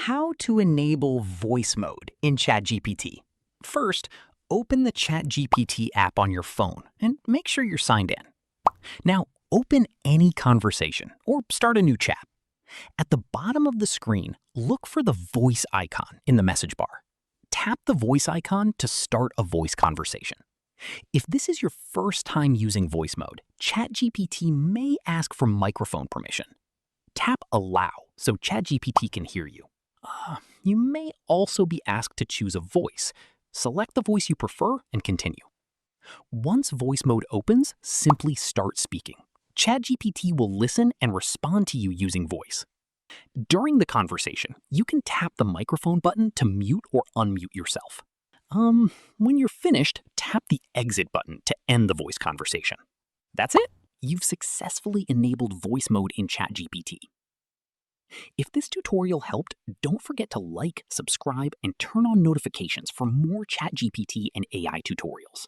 How to enable voice mode in ChatGPT. First, open the ChatGPT app on your phone and make sure you're signed in. Now, open any conversation or start a new chat. At the bottom of the screen, look for the voice icon in the message bar. Tap the voice icon to start a voice conversation. If this is your first time using voice mode, ChatGPT may ask for microphone permission. Tap Allow so ChatGPT can hear you. You may also be asked to choose a voice. Select the voice you prefer and continue. Once voice mode opens, simply start speaking. ChatGPT will listen and respond to you using voice. During the conversation, you can tap the microphone button to mute or unmute yourself. When you're finished, tap the exit button to end the voice conversation. That's it. You've successfully enabled voice mode in ChatGPT. If this tutorial helped, don't forget to like, subscribe, and turn on notifications for more ChatGPT and AI tutorials.